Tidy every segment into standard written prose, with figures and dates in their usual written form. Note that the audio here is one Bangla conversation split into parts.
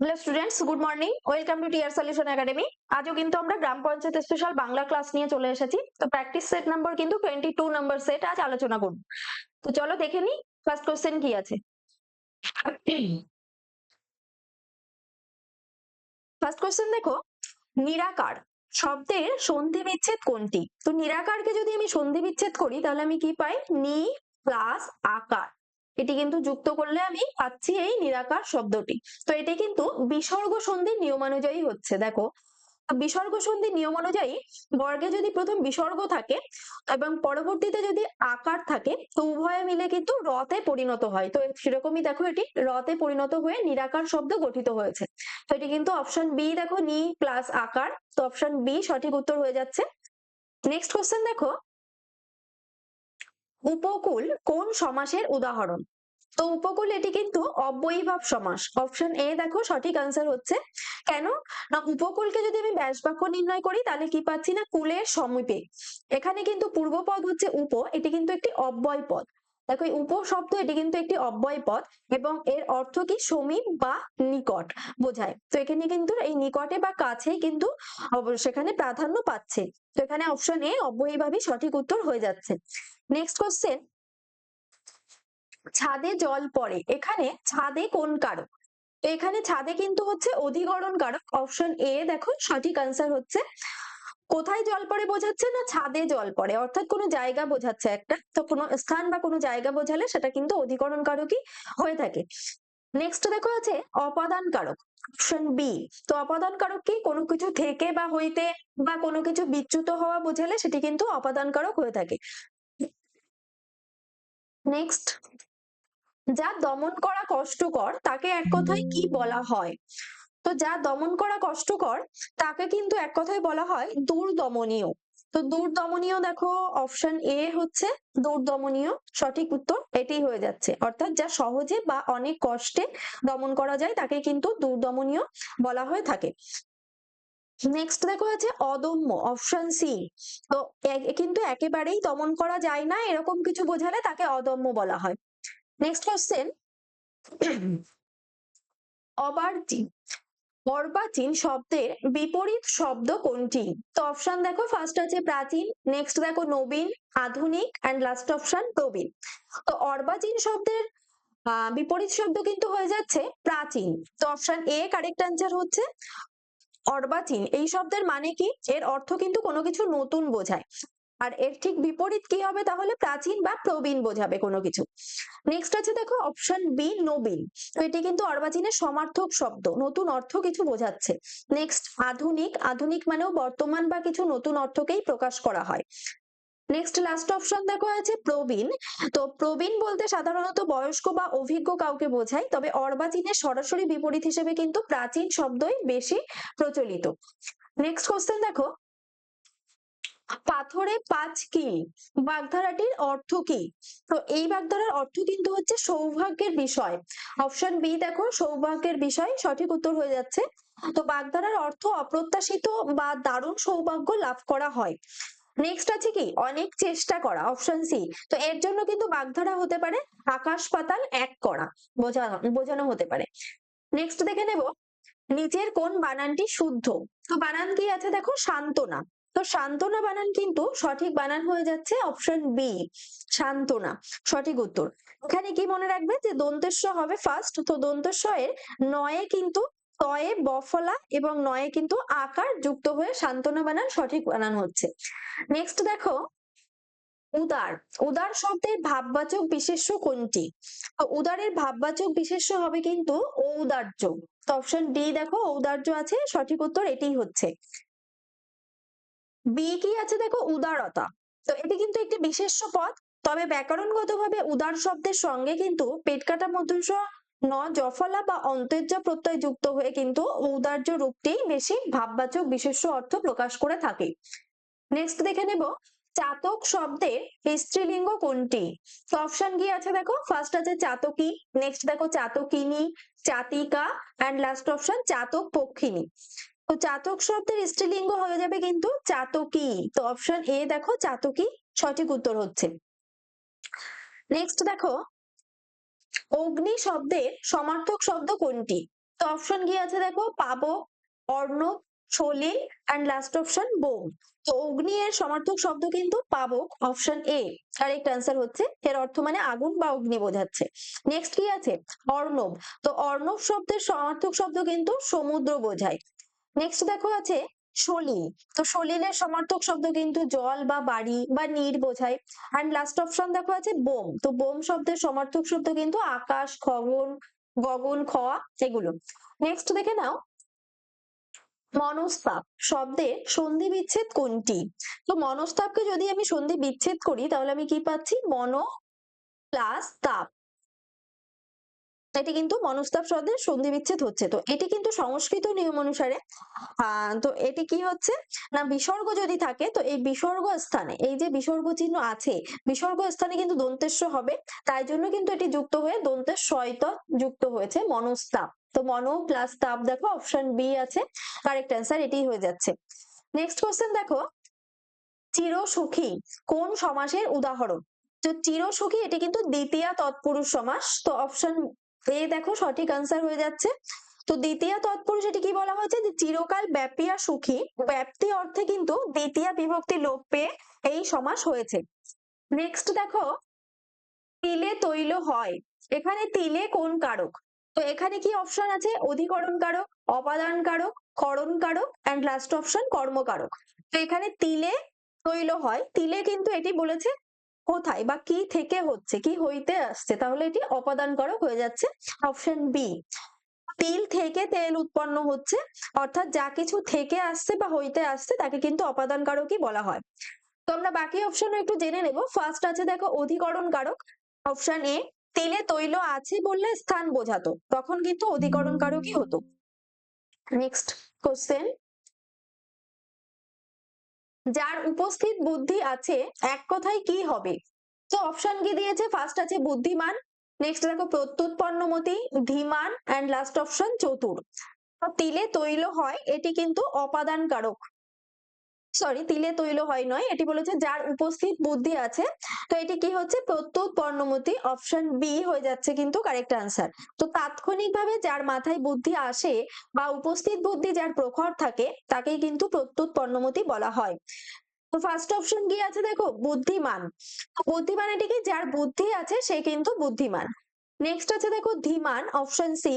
Hello students, good morning. Welcome to TR solution academy. আজও কিন্তু আমরা গ্রাম পঞ্চায়েত স্পেশাল বাংলা ক্লাস নিয়ে চলে এসেছি। তো প্র্যাকটিস সেট নাম্বার কিন্তু 22 নাম্বার সেট আজ আলোচনা করব। তো চলো দেখে নিই ফার্স্ট কোশ্চেন কি আছে। ফার্স্ট কোশ্চেন দেখো, নিরাকার শব্দের সন্ধি বিচ্ছেদ কোনটি? তো নিরাকারকে যদি আমি সন্ধি বিচ্ছেদ করি তাহলে আমি কি পাই? নি প্লাস আকার, এটি কিন্তু যুক্ত করলে আমি পাচ্ছি এই নিরাকার শব্দটি। তো এটি কিন্তু বিসর্গ সন্ধির নিয়মানুযায়ী হচ্ছে। দেখো, বিসর্গ সন্ধির নিয়ম অনুযায়ী বর্গে যদি প্রথম বিসর্গ থাকে এবং পরবর্তীতে যদি আকার থাকে তো উভয়ে মিলে কিন্তু রতে পরিণত হয়। তো সেরকমই দেখো, এটি রতে পরিণত হয়ে নিরাকার শব্দ গঠিত হয়েছে। তো এটি কিন্তু অপশন বি, দেখো নি প্লাস আকার। তো অপশন বি সঠিক উত্তর হয়ে যাচ্ছে। নেক্সট কোশ্চেন দেখো, উপকূল কোন সমাসের উদাহরণ? তো উপকূল এটি কিন্তু অব্যয়ীভাব সমাস। অপশন এ দেখো সঠিক আনসার হচ্ছে। কেন না, উপকূলকে যদি আমি ব্যাস বাক্য নির্ণয় করি তাহলে কি পাচ্ছি না, কুলের সমীপে। এখানে কিন্তু পূর্বপদ হচ্ছে উপ, এটি কিন্তু একটি অব্যয় পদ। দেখো এই উপ শব্দ এটি কিন্তু একটি অব্যয় পদ এবং এর অর্থ কি সমীপ বা নিকট বোঝায়। তো এখানে কিন্তু এই নিকটে বা কাছেই কিন্তু সেখানে প্রাধান্য পাচ্ছে। তো এখানে অপশন এ অব্যয়ীভাবই সঠিক উত্তর হয়ে যাচ্ছে। নেক্সট কোশ্চেন, ছাদে জল পড়ে, এখানে ছাদে কোন কারক? তো এখানে ছাদে কিন্তু হচ্ছে অধিকরণ কারক। অপশন এ দেখো সঠিক আনসার হচ্ছে। কোথায় জল পড়ে বোঝাচ্ছে না, ছাদে জল পড়ে, অর্থাৎ কোনো জায়গা বোঝাচ্ছে একটা। তো কোনো স্থান বা কোনো জায়গা বোঝালে সেটা কিন্তু অধিকরণ কারকই হয়ে থাকে। নেক্সট দেখো আছে অপাদান কারক। Option B. তো অপাদান কারক কি, কোনো কিছু থেকে বা হইতে বা কোনো কিছু বিচ্যুত হওয়া বোঝালে সেটি কিন্তু অপাদান কারক হয়ে থাকে। নেক্সট, যা দমন করা কষ্টকর তাকে এক কথায় কি বলা হয়? তো যা দমন করা কষ্টকর তাকে কিন্তু এক কথায় বলা হয় দুর্দমনীয়। তো দুর্দমনীয় দেখো অপশন এ হচ্ছে দুর্দমনীয়, সঠিক উত্তর এটি হয়ে যাচ্ছে। অর্থাৎ যা সহজে বা অনেক কষ্টে দমন করা যায় তাকে কিন্তু দুর্দমনীয় বলা হয়ে থাকে। নেক্সট দেখো আছে অদম্য। Option C. তো কিন্তু একেবারেই দমন করা যায় না এরকম কিছু বোঝালে তাকে অদম্য বলা হয়। নেক্সট কোশ্চেন, অবার্তিক অর্বাচীন শব্দের বিপরীত শব্দ কোনটি? তো অপশন দেখো, ফার্স্ট আছে প্রাচীন, নেক্সট দেখো নবীন, আধুনিক এন্ড লাস্ট অপশন প্রবীণ। তো অর্বাচীন শব্দের বিপরীত শব্দ কিন্তু হয়ে যাচ্ছে প্রাচীন। তো অপশন এ কারেক্ট আনসার হচ্ছে। অর্বাচীন এই শব্দের মানে কি, এর অর্থ কিন্তু কোনো কিছু নতুন বোঝায়। আর এর ঠিক বিপরীত কি হবে, তাহলে প্রাচীন বা প্রবীণ বোঝাবে কোনো কিছু। নেক্সট আছে দেখো অপশন বি নবীন। তো এটি কিন্তু অর্বাচীনের সমার্থক শব্দ, নতুন অর্থ কিছু বোঝাচ্ছে। নেক্সট আধুনিক, আধুনিক মানেও বর্তমান বা কিছু নতুন অর্থকেই প্রকাশ করা হয়। নেক্সট লাস্ট অপশন দেখো আছে প্রবীণ। তো প্রবীণ বলতে সাধারণত বয়স্ক বা অভিজ্ঞ কাউকে বোঝায়, তবে অর্বাচীনের সরাসরি বিপরীত হিসেবে কিন্তু প্রাচীন শব্দই বেশি প্রচলিত। নেক্সট কোশ্চেন দেখো, পাথরে পাঁচ কি বাগধারাটির অর্থ কি? তো এই বাগধারার অর্থ কিন্তু হচ্ছে সৌভাগ্যের বিষয়। অপশন বি দেখো সৌভাগ্যের বিষয়, সঠিক উত্তর হয়ে যাচ্ছে। তো বাগধারার অর্থ অপ্রত্যাশিত বা দারুণ সৌভাগ্য লাভ করা হয়। নেক্সট আছে কি অনেক চেষ্টা করা। Option C. তো এর জন্য কিন্তু বাগধারা হতে পারে আকাশ পাতাল এক করা, বোঝানো হতে পারে। নেক্সট দেখে নেব, নিচের কোন বানানটি শুদ্ধ? তো বানান কি আছে দেখো, সান্ত্বনা। তো সান্ত্বনা বানান কিন্তু সঠিক বানান হয়ে যাচ্ছে অপশন বি, সান্ত্বনা, সঠিক উত্তর। এখানে কি মনে রাখবে যে দন্তেশ্ব হবে ফার্স্ট। তো দন্তেশ্ব এর নয়ে কিন্তু তয়ে বফলা এবং নয়ে কিন্তু আকার যুক্ত হয়ে সান্ত্বনা বানান সঠিক বানান হচ্ছে। নেক্সট দেখো, উদার, উদার শব্দের ভাববাচক বিশেষ্য কোনটি? তো উদারের ভাববাচক বিশেষ্য হবে কিন্তু ঔদার্য। তো অপশন ডি দেখো ঔদার্য আছে, সঠিক উত্তর এটাই হচ্ছে। বি কি আছে দেখো উদারতা। তো এটি কিন্তু একটি বিশেষ্য পদ, তবে ব্যাকরণগতভাবে উদার শব্দের সঙ্গে কিন্তু পেট কাটা মধ্যস্ব ন জফলা বা অন্তর্য প্রত্যয় যুক্ত হয়ে কিন্তু ঔদার্য রূপটি বেশি ভাববাচক বিশেষ্য অর্থ প্রকাশ করে থাকে। নেক্সট দেখে নেব, চাতক শব্দের স্ত্রীলিঙ্গ কোনটি? তো অপশন কি আছে দেখো, ফার্স্ট আছে চাতকী, নেক্সট দেখো চাতকিনী, চাতিকা এন্ড লাস্ট অপশন চাতক পক্ষিনী। তো চাতক শব্দের স্ত্রীলিঙ্গ হয়ে যাবে কিন্তু চাতকী। তো অপশন এ দেখো চাতকী, সঠিক উত্তর হচ্ছে। নেক্সট দেখো, অগ্নি শব্দের সমার্থক শব্দ কোনটি? তো অপশন কি আছে দেখো, পাবক, অর্ণব, সলিল অ্যান্ড লাস্ট অপশন বোম। তো অগ্নি এর সমার্থক শব্দ কিন্তু পাবক, অপশন এ কারেক্ট অ্যান্সার হচ্ছে। এর অর্থ মানে আগুন বা অগ্নি বোঝাচ্ছে। নেক্সট কি আছে, অর্ণব। তো অর্ণব শব্দের সমার্থক শব্দ কিন্তু সমুদ্র বোঝায়। নেক্সট দেখো আছে সলিল। তো সলিলের সমার্থক শব্দ কিন্তু জল বা বাড়ি বা নীর বোঝায়। অ্যান্ড লাস্ট অপশন দেখো আছে বোম। তো বোম শব্দের সমার্থক শব্দ কিন্তু আকাশ, গগন, গগন, খোয়া এগুলো। নেক্সট দেখে নাও, মনস্তাপ শব্দের সন্ধি বিচ্ছেদ কোনটি? তো মনস্তাপকে যদি আমি সন্ধি বিচ্ছেদ করি তাহলে আমি কি পাচ্ছি, মন প্লাস তাপ। এটি কিন্তু মনস্তাপ শব্দের সন্ধি বিচ্ছেদ হচ্ছে। তো এটি কিন্তু সংস্কৃত নিয়ম অনুসারে তো এটি কি হচ্ছে না, বিসর্গ যদি থাকে তো এই বিসর্গ স্থানে, এই যে বিসর্গ চিহ্ন আছে, বিসর্গ স্থানে কিন্তু দন্তেশ্ব হবে, তাই জন্য কিন্তু এটি যুক্ত হয়ে দন্তের সহিত যুক্ত হয়েছে মনস্তাপ। তো মন প্লাস তাপ দেখো অপশন বি আছে, কারেক্ট অ্যান্সার এটি হয়ে যাচ্ছে। নেক্সট কোশ্চেন দেখো, চিরসুখী কোন সমাসের উদাহরণ? তো চিরসুখী এটি কিন্তু দ্বিতীয়া তৎপুরুষ সমাস। তো অপশন এ দেখো সঠিক আনসার হয়ে যাচ্ছে। তো দ্বিতীয়া তৎপুরুষ এটি কি বলা হয়েছে, যে চিরকাল ব্যাপিয়া সুখী, ব্যাপ্তি অর্থে কিন্তু দ্বিতীয়া বিভক্তি লোপ পেয়ে এই সমাস হয়েছে। নেক্সট দেখো, তিলে তৈল হয়, এখানে তিলে কোন কারক? তো এখানে কি অপশন আছে, অধিকরণ কারক, অপাদান কারক, করণ কারক এন্ড লাস্ট অপশন কর্মকারক। তো এখানে তিলে তৈল হয়, তিলে কিন্তু এটি বলেছে কোথায় বা কি থেকে হচ্ছে, কি হইতে আসছে, তাহলে এটি অপাদান কারক হয়ে যাচ্ছে, অপশন বি। তিল থেকে তেল উৎপন্ন হচ্ছে, অর্থাৎ যা কিছু থেকে আসছে বা হইতে আসছে তাকে কিন্তু অপাদান কারকই বলা হয়। তো আমরা বাকি অপশন একটু জেনে নেব। ফার্স্ট আছে দেখো অধিকরণ কারক, অপশন এ, তেলে তৈল আছে বললে স্থান বোঝাতো, তখন কিন্তু অধিকরণ কারকই হতো। নেক্সট কোশ্চেন, যার উপস্থিত বুদ্ধি আছে এক কথায় কি হবে? তো অপশন কি দিয়েছে, ফার্স্ট আছে বুদ্ধিমান, নেক্সট দেখো প্রত্যুৎপন্নমতি, ধীমান এন্ড লাস্ট অপশন চতুর। তিলে তৈল হয় এটি কিন্তু অপাদান কারক, সরি তিলে তৈল হয় নয়, এটি বলেছে যার উপস্থিত বুদ্ধি আছে। তো এটি কি হচ্ছে, প্রত্যুৎ পর্ণমতি, অপশন বি হয়ে যাচ্ছে কিন্তু কারেক্ট আনসার। তো তাৎক্ষণিকভাবে যার মাথায় বুদ্ধি আসে বা উপস্থিত বুদ্ধি যার প্রখর থাকে তাকেই কিন্তু প্রত্যুৎ পর্ণমতি বলা হয়। তো ফার্স্ট অপশন কি আছে দেখো, বুদ্ধিমান। বুদ্ধিমান এটি কি, যার বুদ্ধি আছে সে কিন্তু বুদ্ধিমান। নেক্সট আছে দেখো ধীমান, অপশন সি।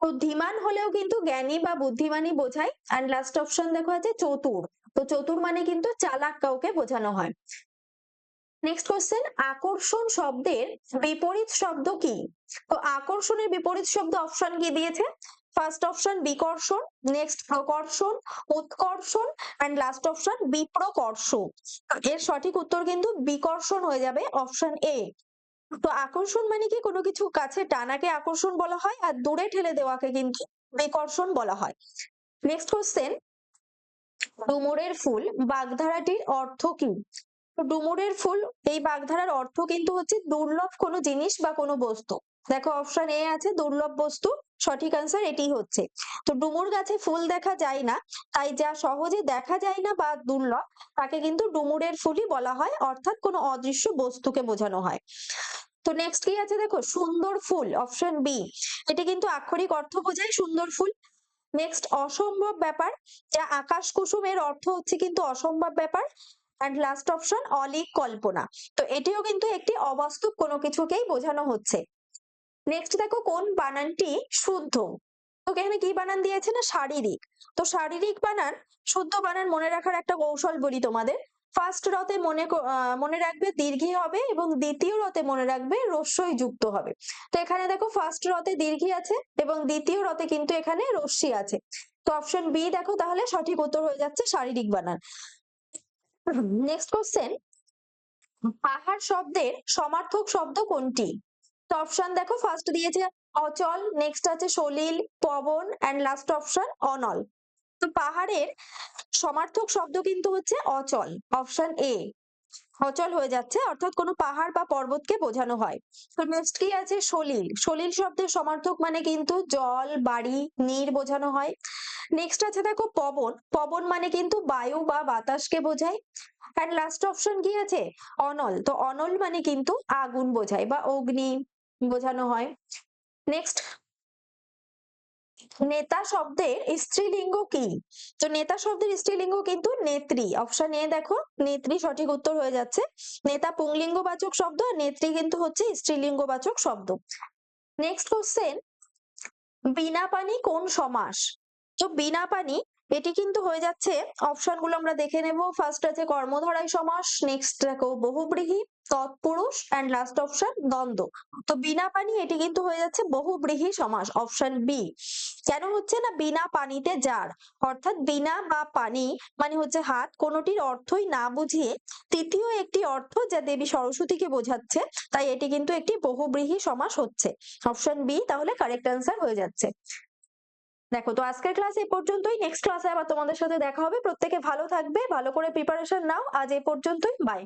তো ধীমান হলেও কিন্তু জ্ঞানী বা বুদ্ধিমানই বোঝায়। এন্ড লাস্ট অপশন দেখো আছে চতুর। তো চতুর মানে কিন্তু চালাক কাউকে বোঝানো হয়। নেক্সট কোশ্চেন, আকর্ষণ শব্দের বিপরীত শব্দ কি? তো আকর্ষণের বিপরীত শব্দ অপশন কি দিয়েছে, ফার্স্ট অপশন বিকর্ষণ, নেক্সট প্রকর্ষণ, উৎকর্ষণ এন্ড লাস্ট অপশন বিপ্রকর্ষ। এর সঠিক উত্তর কিন্তু বিকর্ষণ হয়ে যাবে, অপশন এ। তো আকর্ষণ মানে কি, কোনো কিছু কাছে টানাকে আকর্ষণ বলা হয়, আর দূরে ঠেলে দেওয়াকে কিন্তু বিকর্ষণ বলা হয়। নেক্সট কোশ্চেন, ডুমুরের ফুল বাগধারাটির অর্থ কি? তো ডুমুরের ফুল এই বাগধারার অর্থ কিন্তু হচ্ছে দুর্লভ কোনো জিনিস বা কোনো বস্তু। দেখো অপশন এ আছে দুর্লভ বস্তু, সঠিক আনসার এটি হচ্ছে। তো ডুমুর গাছে ফুল দেখা যায় না, তাই যা সহজে দেখা যায় না বা দুর্লভ তাকে কিন্তু ডুমুরের ফুলই বলা হয়, অর্থাৎ কোনো অদৃশ্য বস্তুকে বোঝানো হয়। তো নেক্সট কি আছে দেখো, সুন্দর ফুল, অপশন বি। এটি কিন্তু আক্ষরিক অর্থ বোঝায় সুন্দর ফুল। নেক্সট অসম্ভব ব্যাপার, যা আকাশ কুসুমের অর্থ হচ্ছে কিন্তু অসম্ভব ব্যাপার। এন্ড লাস্ট অপশন অলীক কল্পনা। তো এটিও কিন্তু একটি অবাস্তব কোনো কিছুকেই বোঝানো হচ্ছে। নেক্সট দেখো কোন বানানটি শুদ্ধ? তো এখানে কি বানান দিয়েছে না, শারীরিক। তো শারীরিক বানান, শুদ্ধ বানান মনে রাখার একটা কৌশল বলি তোমাদের। ফার্স্ট রতে মনে রাখবে দীর্ঘী হবে এবং দ্বিতীয় রতে মনে রাখবে রস্যই যুক্ত হবে। তো এখানে দেখো ফার্স্ট রতে দীর্ঘী আছে এবং দ্বিতীয় রতে কিন্তু এখানে রস্যি আছে। তো অপশন বি দেখো তাহলে সঠিক উত্তর হয়ে যাচ্ছে শারীরিক বানান। নেক্সট কোশ্চেন, পাহাড় শব্দের সমার্থক শব্দ কোনটি? তো অপশন দেখো ফার্স্ট দিয়েছে অচল, নেক্সট আছে সলিল, পবন এন্ড লাস্ট অপশন অনল। তো পাহাড়ের সমার্থক শব্দ কিন্তু হচ্ছে অচল, অপশন এ। অচল হয়ে যাচ্ছে, অর্থাৎ কোনো পাহাড় বা পর্বতকে বোঝানো হয়। তো নেক্সট কি আছে সলিল, সলিল শব্দের সমার্থক মানে কিন্তু জল, বাড়ি, নীর বোঝানো হয়। নেক্সট আছে দেখো পবন, পবন মানে কিন্তু বায়ু বা বাতাসকে বোঝায়। এন্ড লাস্ট অপশন কি আছে অনল, তো অনল মানে কিন্তু আগুন বোঝায় বা অগ্নি বোঝানো হয়। নেক্সট নেতা শব্দের স্ত্রীলিঙ্গ কি? তো নেতা শব্দের স্ত্রীলিঙ্গ কিন্তু নেত্রী। অপশন এ দেখো নেত্রী সঠিক উত্তর হয়ে যাচ্ছে। নেতা পুংলিঙ্গবাচক শব্দ আর নেত্রী কিন্তু হচ্ছে স্ত্রীলিঙ্গবাচক শব্দ। নেক্সট কোশ্চেন, বিনা পানি কোন সমাস? তো বিনা পানি এটি কিন্তু হয়ে যাচ্ছে, অপশন গুলো আমরা দেখে নেব। ফার্স্ট আছে কর্মধারয় সমাস, নেক্সট দেখো বহুব্রীহি, তৎপুরুষ এন্ড লাস্ট অপশন দ্বন্দ্ব। তো বিনা পানি এটি কিন্তু হয়ে যাচ্ছে বহুব্রীহি সমাস, অপশন বি। কেন হচ্ছে না, বিনা পানিতে যার, অর্থাৎ বিনা বা পানি মানে হচ্ছে হাত, কোনোটির অর্থই না বুঝিয়ে তৃতীয় একটি অর্থ যা দেবী সরস্বতীকে বোঝাচ্ছে, তাই এটি কিন্তু একটি বহুব্রীহি সমাস হচ্ছে, অপশন বি তাহলে কারেক্ট অ্যান্সার হয়ে যাচ্ছে। দেখো, তো আজকের ক্লাস এই পর্যন্তই। নেক্সট ক্লাসে আবার তোমাদের সাথে দেখা হবে। প্রত্যেকে ভালো থাকবে, ভালো করে প্রিপারেশন নাও। আজ এই পর্যন্তই, বাই।